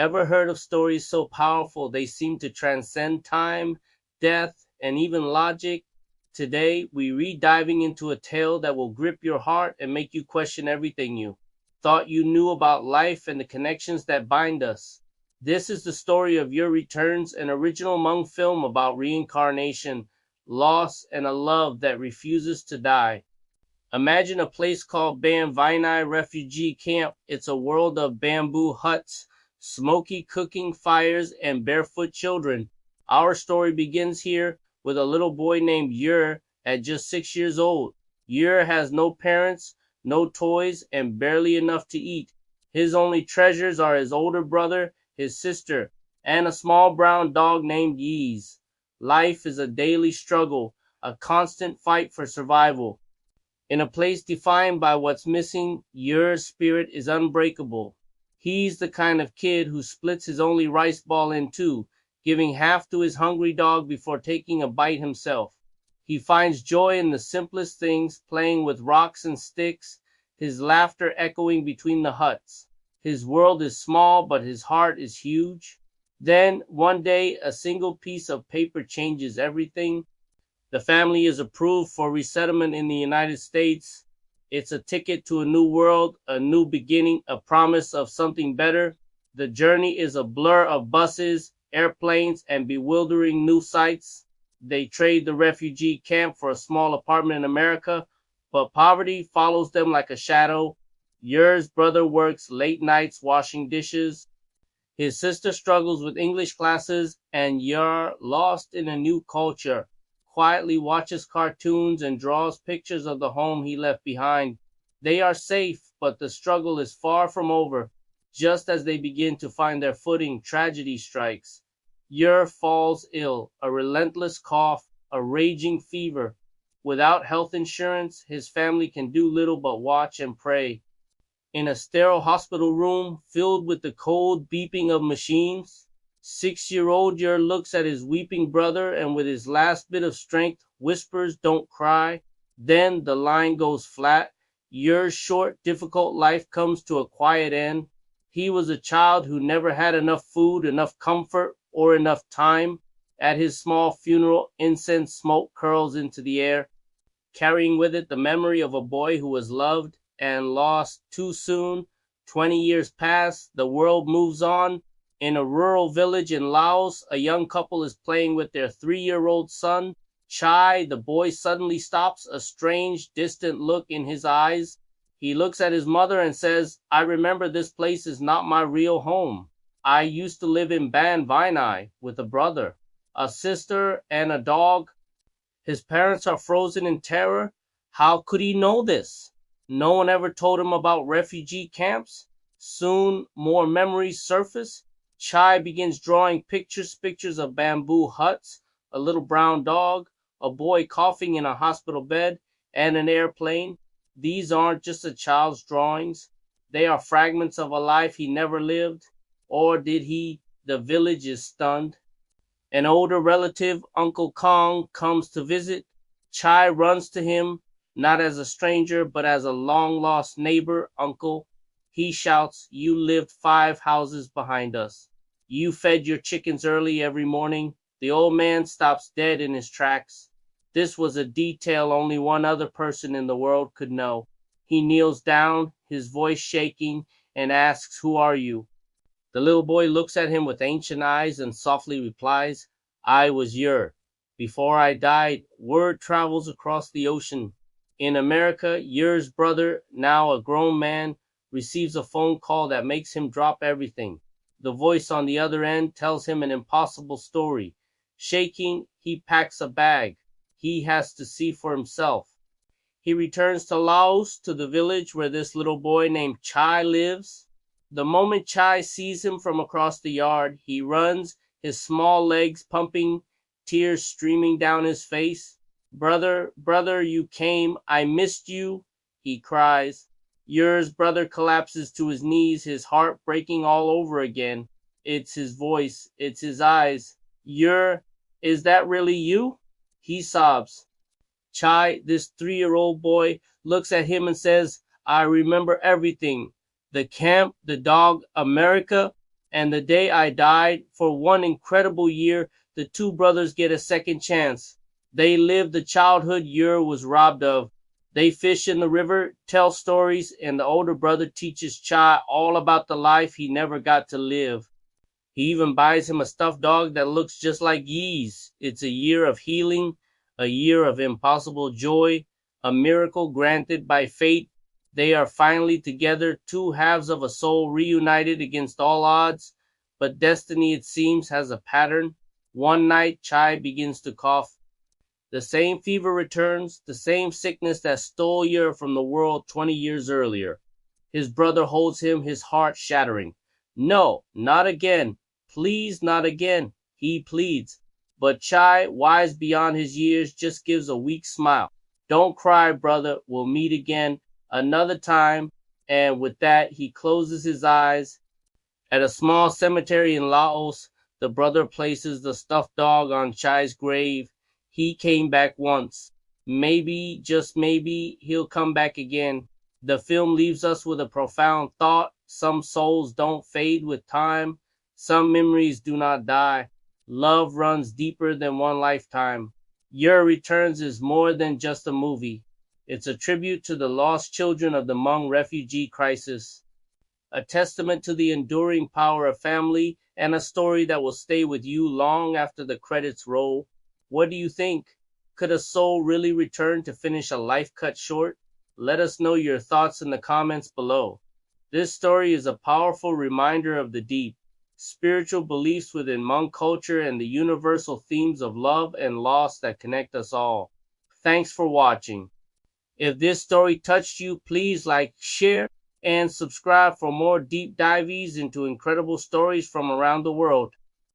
Ever heard of stories so powerful they seem to transcend time, death, and even logic? Today, we re-diving into a tale that will grip your heart and make you question everything you thought you knew about life and the connections that bind us. This is the story of Your Returns, an original Hmong film about reincarnation, loss, and a love that refuses to die. Imagine a place called Ban Vinai Refugee Camp. It's a world of bamboo huts, smoky cooking fires, and barefoot children. Our story begins here with a little boy named Yer at just 6 years old. Yer has no parents, no toys, and barely enough to eat. His only treasures are his older brother, his sister, and a small brown dog named Yeez. Life is a daily struggle, a constant fight for survival. In a place defined by what's missing, your spirit is unbreakable. He's the kind of kid who splits his only rice ball in two, giving half to his hungry dog before taking a bite himself. He finds joy in the simplest things, playing with rocks and sticks, his laughter echoing between the huts. His world is small, but his heart is huge. Then, one day, a single piece of paper changes everything. The family is approved for resettlement in the United States. It's a ticket to a new world, a new beginning, a promise of something better. The journey is a blur of buses, airplanes, and bewildering new sights. They trade the refugee camp for a small apartment in America, but poverty follows them like a shadow. Yer's brother works late nights washing dishes. His sister struggles with English classes, and Yer, lost in a new culture, quietly watches cartoons and draws pictures of the home he left behind. They are safe, but the struggle is far from over. Just as they begin to find their footing, tragedy strikes. Yer falls ill, a relentless cough, a raging fever. Without health insurance, his family can do little but watch and pray. In a sterile hospital room filled with the cold beeping of machines, 6-year-old Yer looks at his weeping brother and with his last bit of strength whispers, "Don't cry." Then the line goes flat. Yer's short, difficult life comes to a quiet end. He was a child who never had enough food, enough comfort, or enough time. At his small funeral, incense smoke curls into the air, carrying with it the memory of a boy who was loved and lost too soon. 20 years pass, the world moves on. In a rural village in Laos, a young couple is playing with their 3-year-old son. Chai, the boy, suddenly stops, a strange, distant look in his eyes. He looks at his mother and says, "I remember this place is not my real home. I used to live in Ban Vinai with a brother, a sister, and a dog." His parents are frozen in terror. How could he know this? No one ever told him about refugee camps. Soon, more memories surface. Chai begins drawing pictures of bamboo huts, a little brown dog, a boy coughing in a hospital bed, and an airplane. These aren't just a child's drawings. They are fragments of a life he never lived. Or did he? The village is stunned. An older relative, Uncle Kong, comes to visit. Chai runs to him, not as a stranger, but as a long-lost neighbor. "Uncle," he shouts, "you lived 5 houses behind us. You fed your chickens early every morning." The old man stops dead in his tracks. This was a detail only one other person in the world could know. He kneels down, his voice shaking, and asks, "Who are you?" The little boy looks at him with ancient eyes and softly replies, "I was Yer. Before I died." Word travels across the ocean. In America, Yer's brother, now a grown man, receives a phone call that makes him drop everything. The voice on the other end tells him an impossible story. Shaking, he packs a bag. He has to see for himself. He returns to Laos, to the village where this little boy named Chai lives. The moment Chai sees him from across the yard, he runs, his small legs pumping, tears streaming down his face. "Brother, brother, you came. I missed you," he cries. Yer's brother collapses to his knees, his heart breaking all over again. It's his voice, it's his eyes. "Yer, is that really you?" He sobs. Chai, this 3-year-old boy, looks at him and says, "I remember everything. The camp, the dog, America." And the day I died, for one incredible year, the two brothers get a second chance. They live the childhood Ur was robbed of. They fish in the river, tell stories, and the older brother teaches Chai all about the life he never got to live. He even buys him a stuffed dog that looks just like Yee's. It's a year of healing, a year of impossible joy, a miracle granted by fate. They are finally together, two halves of a soul reunited against all odds. But destiny, it seems, has a pattern. One night, Chai begins to cough. The same fever returns, the same sickness that stole Yer from the world 20 years earlier. His brother holds him, his heart shattering. No, not again. Please, not again, he pleads. But Chai, wise beyond his years, just gives a weak smile. Don't cry, brother. We'll meet again another time. And with that, he closes his eyes. At a small cemetery in Laos, the brother places the stuffed dog on Chai's grave. He came back once. Maybe, just maybe, he'll come back again. The film leaves us with a profound thought. Some souls don't fade with time. Some memories do not die. Love runs deeper than one lifetime. Your Returns is more than just a movie. It's a tribute to the lost children of the Hmong refugee crisis, a testament to the enduring power of family, and a story that will stay with you long after the credits roll. What do you think? Could a soul really return to finish a life cut short? Let us know your thoughts in the comments below. This story is a powerful reminder of the deep, spiritual beliefs within Hmong culture and the universal themes of love and loss that connect us all. Thanks for watching. If this story touched you, please like, share, and subscribe for more deep dives into incredible stories from around the world.